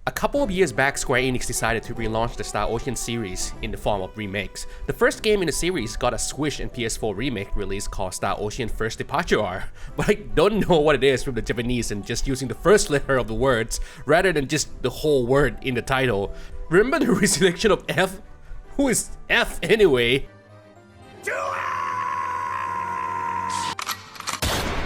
A couple of years back, Square Enix decided to relaunch the Star Ocean series in the form of remakes. The first game in the series got a Switch and PS4 remake release called Star Ocean First Departure, but I don't know what it is from the Japanese and just using the first letter of the words rather than just the whole word in the title. Remember the reselection of F? Who is F anyway?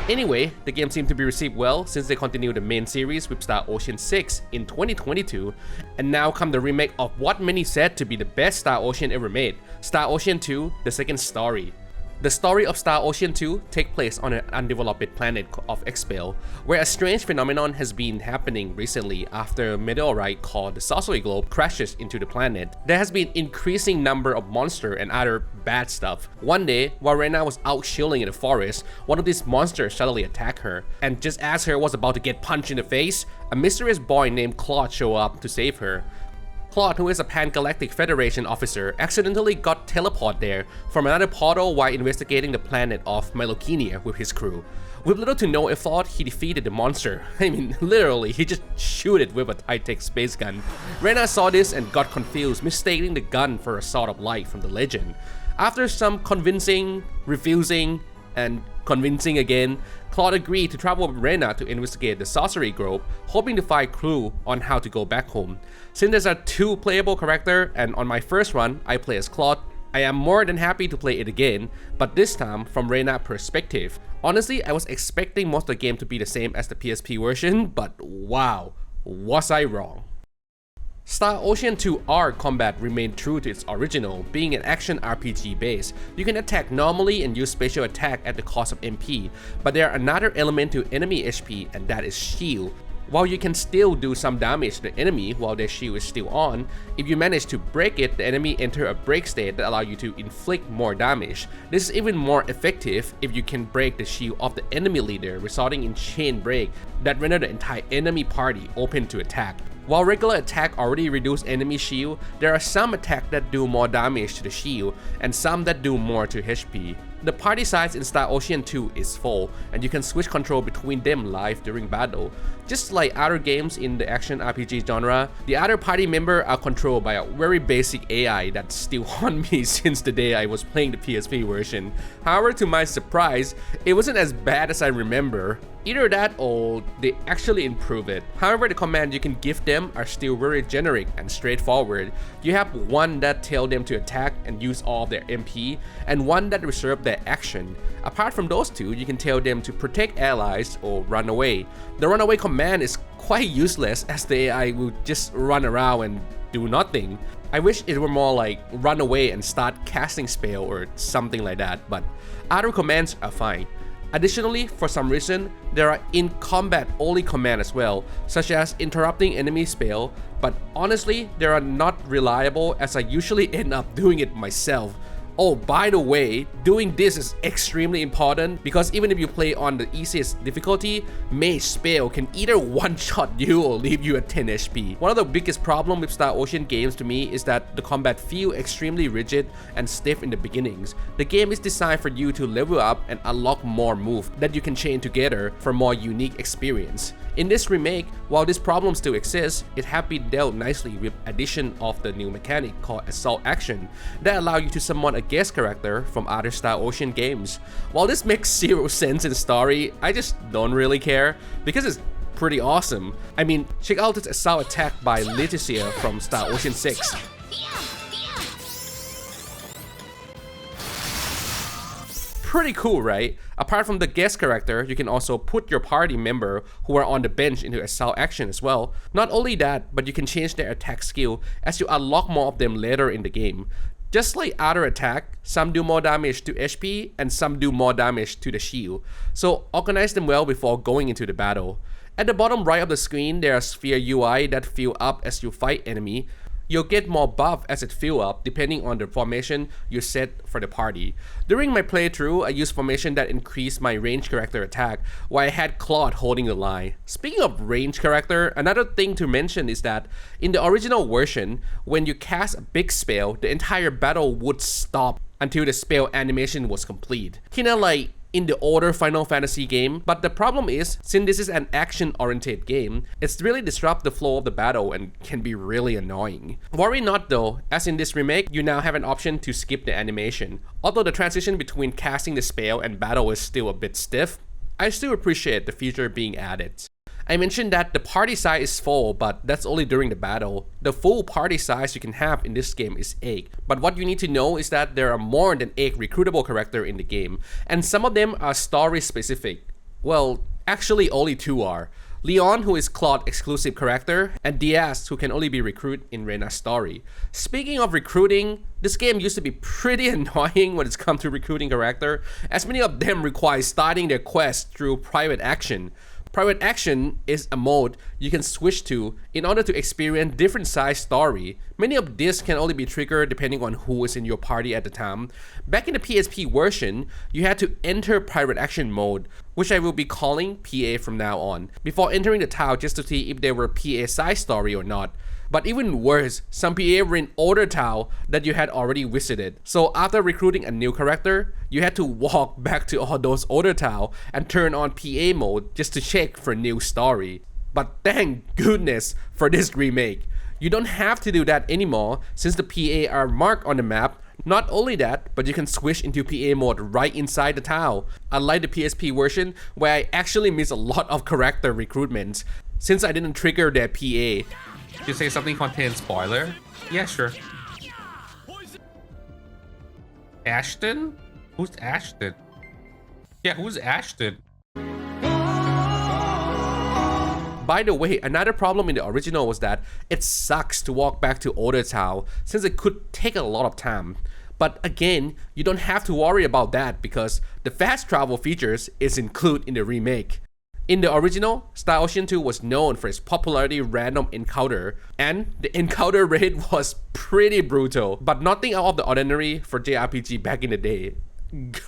Anyway, the game seemed to be received well since they continued the main series with Star Ocean 6 in 2022, and now come the remake of what many said to be the best Star Ocean ever made, Star Ocean 2: The Second Story. The story of Star Ocean 2 takes place on an undeveloped planet of Expel, where a strange phenomenon has been happening recently after a meteorite called the Sorcery Globe crashes into the planet. There has been increasing number of monsters and other bad stuff. One day, while Rena was out chilling in the forest, one of these monsters suddenly attacked her, and just as her was about to get punched in the face, a mysterious boy named Claude showed up to save her. Claude, who is a Pan-Galactic Federation officer, accidentally got teleported there from another portal while investigating the planet of Melokenia with his crew. With little to no effort, he defeated the monster. I mean, literally, he just shoot it with a high-tech space gun. Rena saw this and got confused, mistaking the gun for a sword of light from the legend. After some convincing, refusing, and convincing again, Claude agreed to travel with Rena to investigate the Sorcery Grove, hoping to find clue on how to go back home. Since there's a two playable character, and on my first run, I play as Claude, I am more than happy to play it again, but this time from Rena's perspective. Honestly, I was expecting most of the game to be the same as the PSP version, but wow, was I wrong. Star Ocean 2 R combat remained true to its original, being an action RPG base. You can attack normally and use special attack at the cost of MP, but there are another element to enemy HP, and that is shield. While you can still do some damage to the enemy while their shield is still on, if you manage to break it, the enemy enter a break state that allows you to inflict more damage. This is even more effective if you can break the shield of the enemy leader, resulting in chain break that render the entire enemy party open to attack. While regular attack already reduce enemy shield, there are some attacks that do more damage to the shield, and some that do more to HP. The party size in Star Ocean 2 is full, and you can switch control between them live during battle. Just like other games in the action RPG genre, the other party members are controlled by a very basic AI that still haunt me since the day I was playing the PSP version. However, to my surprise, it wasn't as bad as I remember. Either that or they actually improve it. However, the commands you can give them are still very generic and straightforward. You have one that tell them to attack and use all of their MP, and one that reserve their action. Apart from those two, you can tell them to protect allies or run away. The runaway command is quite useless as the AI will just run around and do nothing. I wish it were more like run away and start casting spell or something like that, but other commands are fine. Additionally, for some reason, there are in-combat only commands as well, such as interrupting enemy spell, but honestly, they are not reliable as I usually end up doing it myself. Oh, by the way, doing this is extremely important because even if you play on the easiest difficulty, Mage spell can either one-shot you or leave you at 10 HP. One of the biggest problems with Star Ocean games to me is that the combat feel extremely rigid and stiff in the beginnings. The game is designed for you to level up and unlock more moves that you can chain together for more unique experience. In this remake, while this problem still exists, it has been dealt nicely with addition of the new mechanic called Assault Action that allow you to summon a guest character from other Star Ocean games. While this makes zero sense in the story, I just don't really care because it's pretty awesome. I mean, check out this Assault Attack by Leticia from Star Ocean 6. Pretty cool, right? Apart from the guest character, you can also put your party member who are on the bench into Assault Action as well. Not only that, but you can change their attack skill as you unlock more of them later in the game. Just like other attack, some do more damage to HP and some do more damage to the shield. So organize them well before going into the battle. At the bottom right of the screen, there are sphere UI that fill up as you fight enemy. You'll get more buff as it fill up depending on the formation you set for the party. During my playthrough, I used formation that increased my range character attack while I had Claude holding the line. Speaking of range character, another thing to mention is that in the original version, when you cast a big spell, the entire battle would stop until the spell animation was complete. Kinda like in the older Final Fantasy game, but the problem is, since this is an action-oriented game, it's really disrupt the flow of the battle and can be really annoying. Worry not though, as in this remake, you now have an option to skip the animation. Although the transition between casting the spell and battle is still a bit stiff, I still appreciate the feature being added. I mentioned that the party size is full, but that's only during the battle. The full party size you can have in this game is 8, but what you need to know is that there are more than 8 recruitable characters in the game, and some of them are story specific. Well, actually only 2 are. Leon, who is Claude exclusive character, and Diaz, who can only be recruited in Rena's story. Speaking of recruiting, this game used to be pretty annoying when it's come to recruiting character, as many of them require starting their quest through private action. Private action is a mode you can switch to in order to experience different size story. Many of these can only be triggered depending on who is in your party at the time. Back in the PSP version, you had to enter private action mode, which I will be calling PA from now on, before entering the town just to see if there were PA size story or not. But even worse, some PA were in older town that you had already visited. So after recruiting a new character, you had to walk back to all those older town and turn on PA mode just to check for new story. But thank goodness for this remake. You don't have to do that anymore since the PA are marked on the map. Not only that, but you can switch into PA mode right inside the town, unlike the PSP version where I actually missed a lot of character recruitments since I didn't trigger their PA. You say something contains spoiler? Yeah, sure. Ashton? Who's Ashton? Yeah, who's Ashton? By the way, another problem in the original was that it sucks to walk back to older town since it could take a lot of time. But again, you don't have to worry about that because the fast travel features is included in the remake. In the original, Star Ocean 2 was known for its popularity random encounter, and the encounter rate was pretty brutal, but nothing out of the ordinary for JRPG back in the day.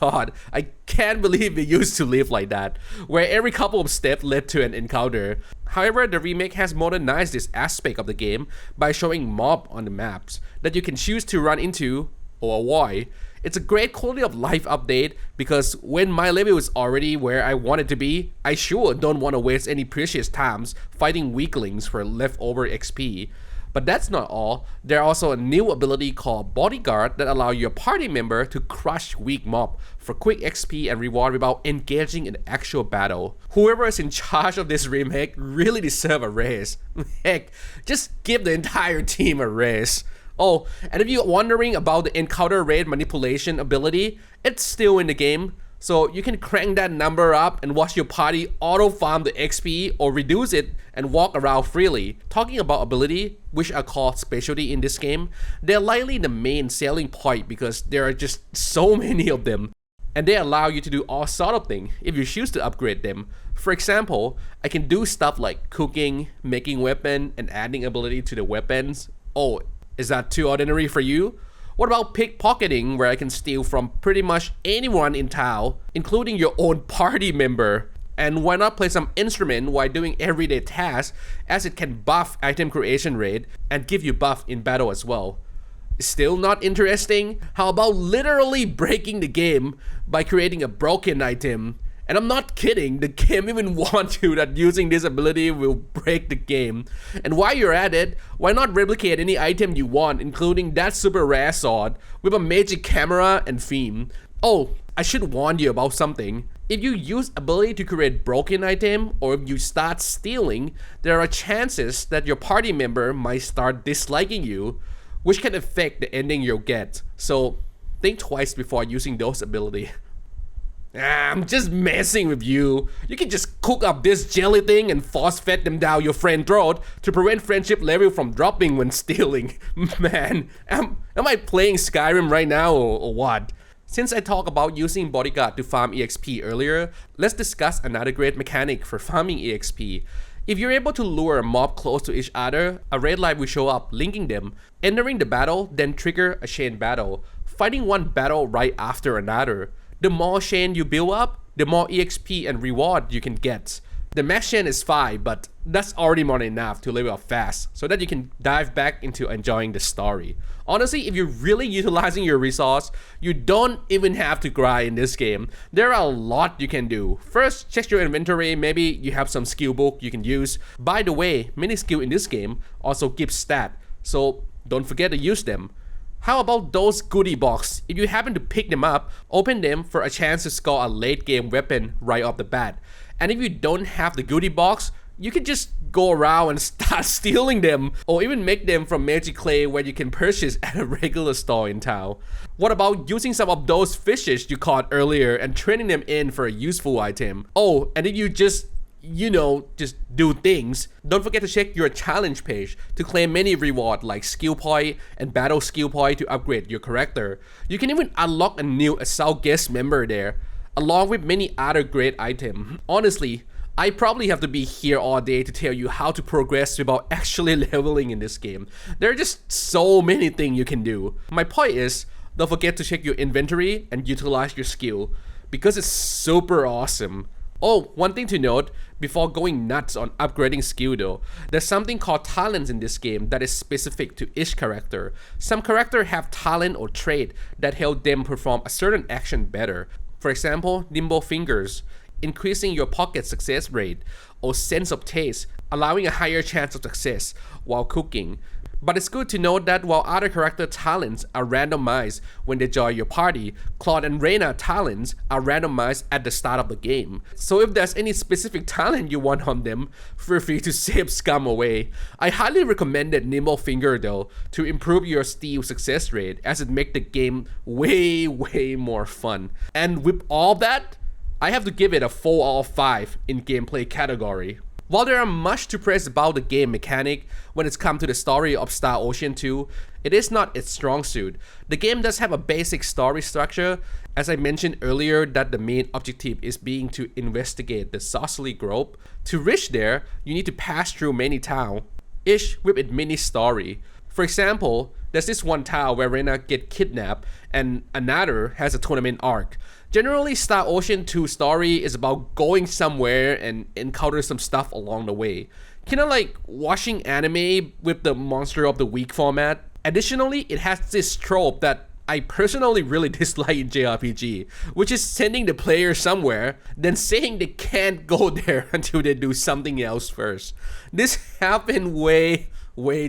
God, I can't believe we used to live like that, where every couple of steps led to an encounter. However, the remake has modernized this aspect of the game by showing mob on the maps that you can choose to run into or avoid. It's a great quality of life update because when my level is already where I want it to be, I sure don't want to waste any precious times fighting weaklings for leftover XP. But that's not all. There's also a new ability called Bodyguard that allows your party member to crush weak mob for quick XP and reward without engaging in actual battle. Whoever is in charge of this remake really deserves a raise. Heck, just give the entire team a raise. Oh, and if you're wondering about the encounter rate manipulation ability, it's still in the game. So you can crank that number up and watch your party auto farm the XP or reduce it and walk around freely. Talking about ability, which are called specialty in this game, they're likely the main selling point because there are just so many of them. And they allow you to do all sort of things if you choose to upgrade them. For example, I can do stuff like cooking, making weapon, and adding ability to the weapons. Oh, is that too ordinary for you? What about pickpocketing, where I can steal from pretty much anyone in town, including your own party member? And why not play some instrument while doing everyday tasks, as it can buff item creation rate and give you buff in battle as well? Still not interesting? How about literally breaking the game by creating a broken item? And I'm not kidding, the game even warns you that using this ability will break the game. And while you're at it, why not replicate any item you want, including that super rare sword with a magic camera and theme? Oh, I should warn you about something. If you use ability to create broken item, or if you start stealing, there are chances that your party member might start disliking you, which can affect the ending you'll get. So think twice before using those abilities. I'm just messing with you. You can just cook up this jelly thing and force fed them down your friend's throat to prevent friendship level from dropping when stealing. Man, am I playing Skyrim right now or what? Since I talked about using Bodyguard to farm EXP earlier, let's discuss another great mechanic for farming EXP. If you're able to lure a mob close to each other, a red light will show up linking them. Entering the battle, then trigger a chain battle, fighting one battle right after another. The more chain you build up, the more EXP and reward you can get. The max chain is 5, but that's already more than enough to level up fast, so that you can dive back into enjoying the story. Honestly, if you're really utilizing your resource, you don't even have to grind in this game. There are a lot you can do. First, check your inventory, maybe you have some skill book you can use. By the way, many skill in this game also give stat, so don't forget to use them. How about those goodie box? If you happen to pick them up, open them for a chance to score a late game weapon right off the bat. And if you don't have the goodie box, you can just go around and start stealing them, or even make them from magic clay where you can purchase at a regular store in town. What about using some of those fishes you caught earlier and turning them in for a useful item? Oh, and if you just do things, don't forget to check your challenge page to claim many rewards like skill point and battle skill point to upgrade your character. You can even unlock a new assault guest member there, along with many other great items. Honestly, I probably have to be here all day to tell you how to progress without actually leveling in this game. There are just so many things you can do. My point is, don't forget to check your inventory and utilize your skill, because it's super awesome. Oh, one thing to note, before going nuts on upgrading skill though, there's something called talents in this game that is specific to each character. Some characters have talent or trait that help them perform a certain action better. For example, nimble fingers, increasing your pocket success rate, or sense of taste, allowing a higher chance of success while cooking. But it's good to note that while other character talents are randomized when they join your party, Claude and Reyna talents are randomized at the start of the game. So if there's any specific talent you want on them, feel free to save scum away. I highly recommended Nimble Finger though, to improve your steal success rate, as it makes the game way more fun. And with all that, I have to give it a 4 out of 5 in gameplay category. While there are much to praise about the game mechanic when it's come to the story of Star Ocean 2, it is not its strong suit. The game does have a basic story structure, as I mentioned earlier that the main objective is being to investigate the Saucerly Grove. To reach there, you need to pass through many towns, each with its mini story. For example, there's this one town where Reyna get kidnapped and another has a tournament arc. Generally, Star Ocean 2 story is about going somewhere and encounter some stuff along the way. Kinda like watching anime with the Monster of the Week format. Additionally, it has this trope that I personally really dislike in JRPG, which is sending the player somewhere, then saying they can't go there until they do something else first. This happened way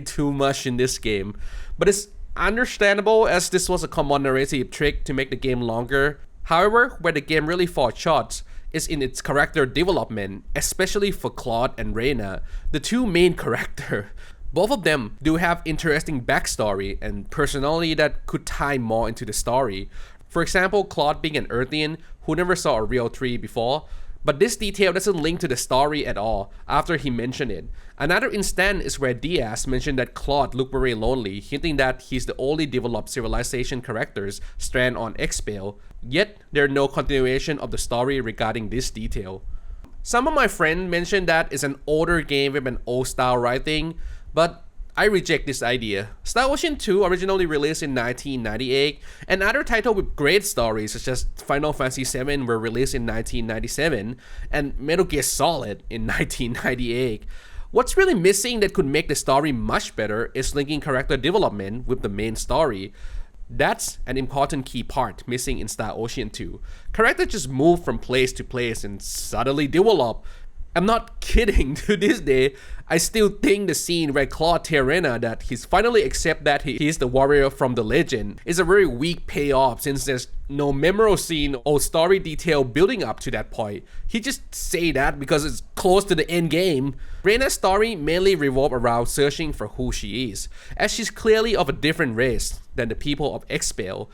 too much in this game, but it's understandable as this was a common narrative trick to make the game longer. However, where the game really falls short is in its character development, especially for Claude and Reyna, the two main characters. Both of them do have interesting backstory and personality that could tie more into the story. For example, Claude being an Earthian who never saw a real tree before, but this detail doesn't link to the story at all after he mentioned it. Another instance is where Diaz mentioned that Claude looked very lonely, hinting that he's the only developed civilization characters strand on Expel, yet there are no continuation of the story regarding this detail. Some of my friends mentioned that it's an older game with an old style writing, but I reject this idea. Star Ocean 2 originally released in 1998, and other titles with great stories such as Final Fantasy VII were released in 1997, and Metal Gear Solid in 1998. What's really missing that could make the story much better is linking character development with the main story. That's an important key part missing in Star Ocean 2. Characters just move from place to place and suddenly develop. I'm not kidding, to this day, I still think the scene where Claude tells Reyna that he's finally accept that he is the warrior from the legend is a very weak payoff, since there's no memorable scene or story detail building up to that point. He just say that because it's close to the end game. Reyna's story mainly revolves around searching for who she is, as she's clearly of a different race than the people of Expel,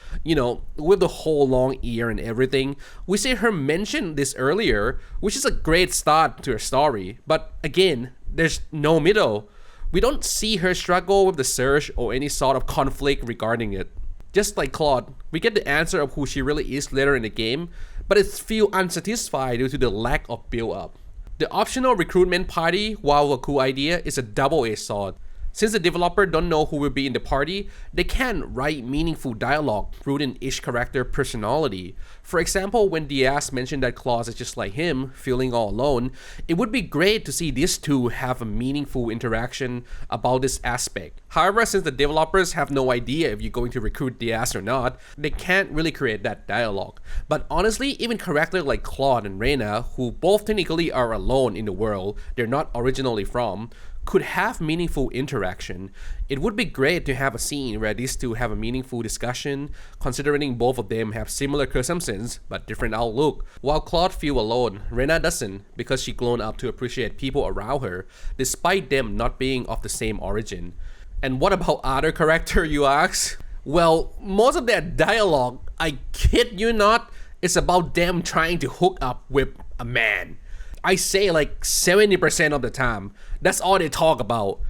with the whole long ear and everything. We see her mention this earlier, which is a great start to her story, but again, there's no middle. We don't see her struggle with the search or any sort of conflict regarding it. Just like Claude, we get the answer of who she really is later in the game, but it feels unsatisfied due to the lack of build-up. The optional recruitment party, while a cool idea, is a double-edged sword. Since the developer don't know who will be in the party, they can write meaningful dialogue rooted in each character personality. For example, when Diaz mentioned that Claus is just like him, feeling all alone, it would be great to see these two have a meaningful interaction about this aspect. However, since the developers have no idea if you're going to recruit Diaz or not, they can't really create that dialogue. But honestly, even characters like Claude and Reyna, who both technically are alone in the world they're not originally from, could have meaningful interaction. It would be great to have a scene where these two have a meaningful discussion, considering both of them have similar consumptions but different outlook. While Claude feels alone, Reyna doesn't, because she grown up to appreciate people around her, despite them not being of the same origin. And what about other character, you ask? Well, most of their dialogue, I kid you not, is about them trying to hook up with a man. I say like 70% of the time. That's all they talk about.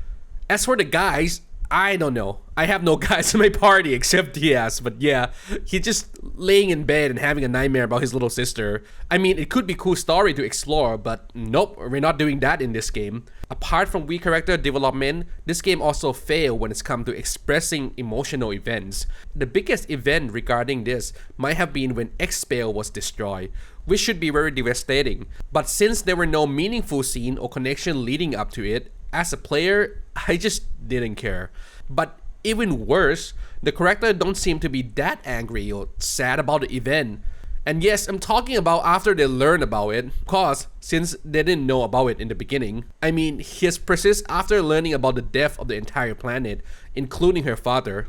As for the guys, I don't know. I have no guys in my party except Diaz, but yeah, he's just laying in bed and having a nightmare about his little sister. I mean, it could be a cool story to explore, but nope, we're not doing that in this game. Apart from weak character development, this game also failed when it's come to expressing emotional events. The biggest event regarding this might have been when X-Spell was destroyed, which should be very devastating. But since there were no meaningful scene or connection leading up to it, as a player, I just didn't care. But even worse, the character don't seem to be that angry or sad about the event. And yes, I'm talking about after they learn about it, cause since they didn't know about it in the beginning. I mean, his persists after learning about the death of the entire planet, including her father.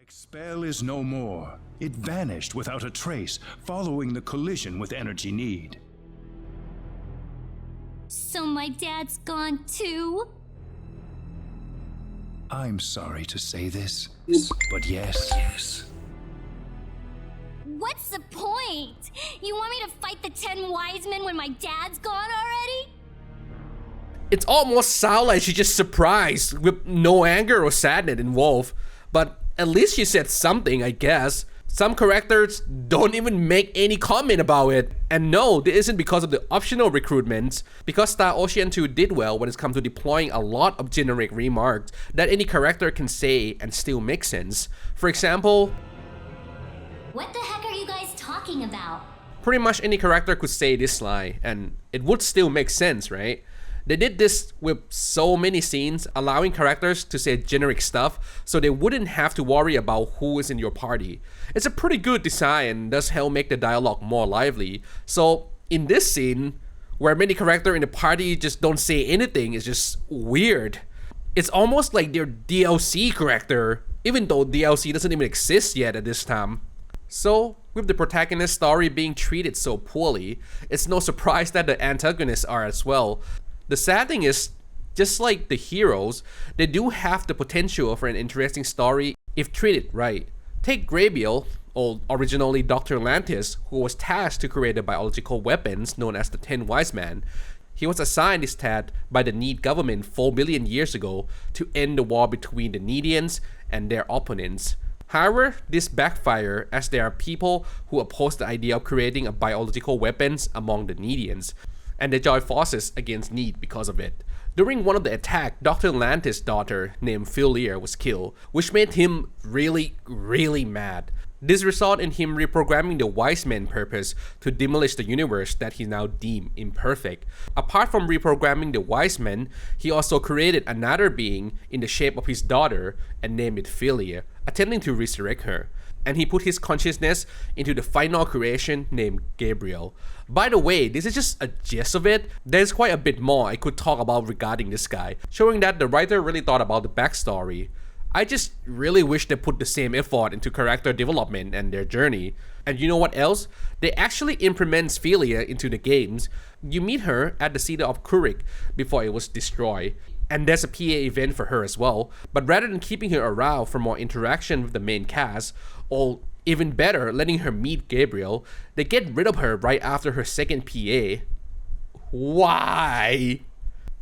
Expel is no more. It vanished without a trace, following the collision with Energy Need. So my dad's gone too? I'm sorry to say this, but yes. What's the point? You want me to fight the 10 wise men when my dad's gone already? It's almost sound like she's just surprised with no anger or sadness involved. But at least she said something, I guess. Some characters don't even make any comment about it. And no, this isn't because of the optional recruitments, because Star Ocean 2 did well when it comes to deploying a lot of generic remarks that any character can say and still make sense. For example, what the heck are you guys talking about? pretty much any character could say this line, and it would still make sense, right? They did this with so many scenes, allowing characters to say generic stuff so they wouldn't have to worry about who is in your party. It's a pretty good design and does help make the dialogue more lively. So in this scene, where many characters in the party just don't say anything, is just weird. It's almost like their DLC character, even though DLC doesn't even exist yet at this time. So, with the protagonist's story being treated so poorly, it's no surprise that the antagonists are as well. The sad thing is, just like the heroes, they do have the potential for an interesting story if treated right. Take Gabriel, or originally Dr. Lantis, who was tasked to create the biological weapons known as the 10 Wise Men. He was assigned this task by the Need government 4 billion years ago to end the war between the Needians and their opponents. However, this backfired as there are people who oppose the idea of creating a biological weapons among the Needians, and they joined forces against Need because of it. During one of the attacks, Dr. Lantis' daughter named Philia was killed, which made him really mad. This resulted in him reprogramming the Wise Man purpose to demolish the universe that he now deemed imperfect. Apart from reprogramming the Wise Men, he also created another being in the shape of his daughter and named it Philia, attempting to resurrect her. And he put his consciousness into the final creation named Gabriel. By the way, this is just a gist of it. There's quite a bit more I could talk about regarding this guy, showing that the writer really thought about the backstory. I just really wish they put the same effort into character development and their journey. And you know what else? They actually implement Philia into the games. You meet her at the city of Kurik before it was destroyed. And there's a PA event for her as well. But rather than keeping her around for more interaction with the main cast, or even better, letting her meet Gabriel, they get rid of her right after her second PA. Why?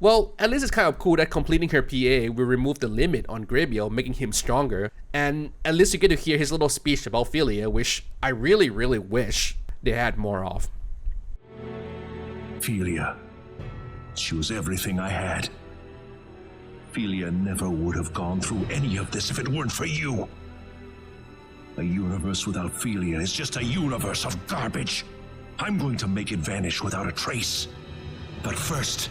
Well, at least it's kind of cool that completing her PA will remove the limit on Gabriel, making him stronger. And at least you get to hear his little speech about Philia, which I really wish they had more of. Philia. She was everything I had. Ophelia never would have gone through any of this if it weren't for you. A universe without Ophelia is just a universe of garbage. I'm going to make it vanish without a trace. But first,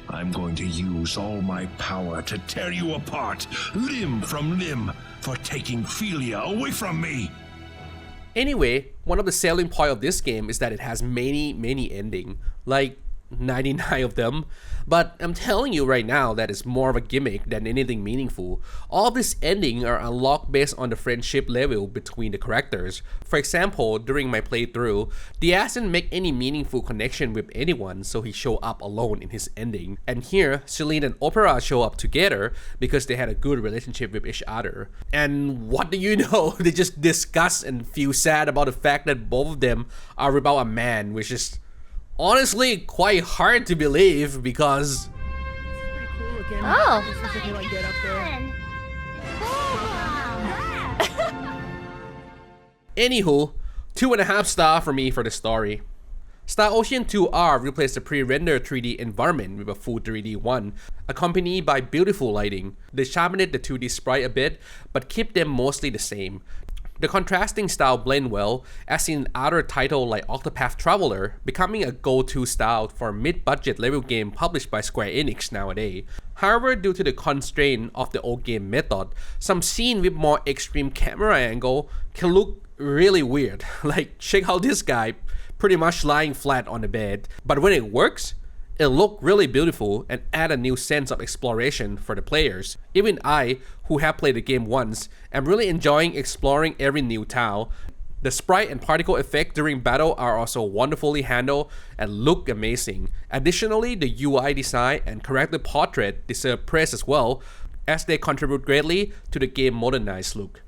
I'm going to use all my power to tear you apart, limb from limb, for taking Ophelia away from me. Anyway, one of the selling point of this game is that it has many endings, like 99 of them, but I'm telling you right now that it's more of a gimmick than anything meaningful. All of these endings are unlocked based on the friendship level between the characters. For example, during my playthrough, Diaz didn't make any meaningful connection with anyone, so he showed up alone in his ending. And here, Celine and Opera show up together because they had a good relationship with each other. And what do you know? They just discuss and feel sad about the fact that both of them are about a man, which is honestly quite hard to believe because Oh. anywho, 2.5 stars for me for the story. Star Ocean 2R replaced the pre-rendered 3D environment with a full 3D one, accompanied by beautiful lighting. They sharpened the 2D sprite a bit, but keep them mostly the same. The contrasting style blend well, as in other titles like Octopath Traveler, becoming a go-to style for a mid-budget level game published by Square Enix nowadays. However, due to the constraint of the old game method, some scene with more extreme camera angle can look really weird. Like, check out this guy, pretty much lying flat on the bed. But when it works, it looked really beautiful and add a new sense of exploration for the players. Even I, who have played the game once, am really enjoying exploring every new town. The sprite and particle effect during battle are also wonderfully handled and look amazing. Additionally, the UI design and character portrait deserve praise as well, as they contribute greatly to the game's modernized look.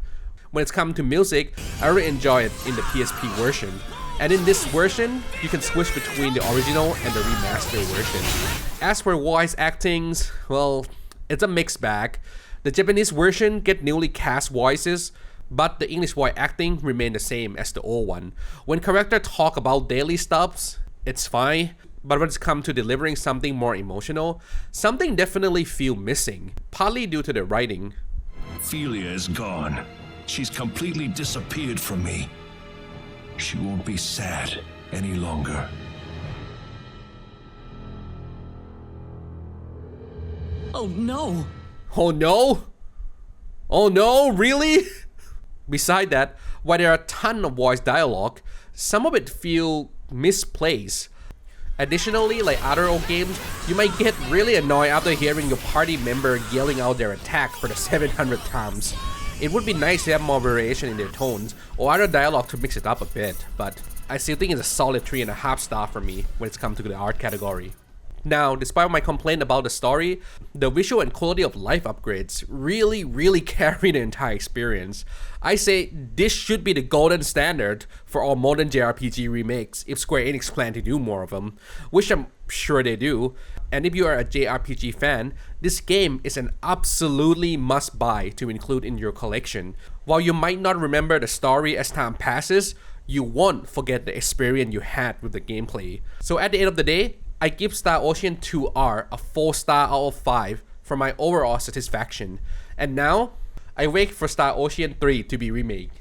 When it's come to music, I really enjoy it in the PSP version. And in this version, you can switch between the original and the remastered version. As for voice actings, well, it's a mixed bag. The Japanese version get newly cast voices, but the English voice acting remain the same as the old one. When characters talk about daily stuffs, it's fine, but when it's come to delivering something more emotional, something definitely feel missing, partly due to the writing. Ophelia is gone. She's completely disappeared from me. She won't be sad any longer. Oh no! Oh no? Oh no, really? Beside that, while there are a ton of voice dialogue, some of it feel misplaced. Additionally, like other old games, you might get really annoyed after hearing your party member yelling out their attack for the 700th times. It would be nice to have more variation in their tones or other dialogue to mix it up a bit, but I still think it's a solid 3.5 star for me when it's come to the art category. Now, despite my complaint about the story, the visual and quality of life upgrades really carry the entire experience. I say this should be the golden standard for all modern JRPG remakes if Square Enix plan to do more of them, which I'm sure they do. And if you are a JRPG fan, this game is an absolutely must-buy to include in your collection. While you might not remember the story as time passes, you won't forget the experience you had with the gameplay. So at the end of the day, I give Star Ocean 2R a 4 star out of 5 for my overall satisfaction. And now, I wait for Star Ocean 3 to be remade.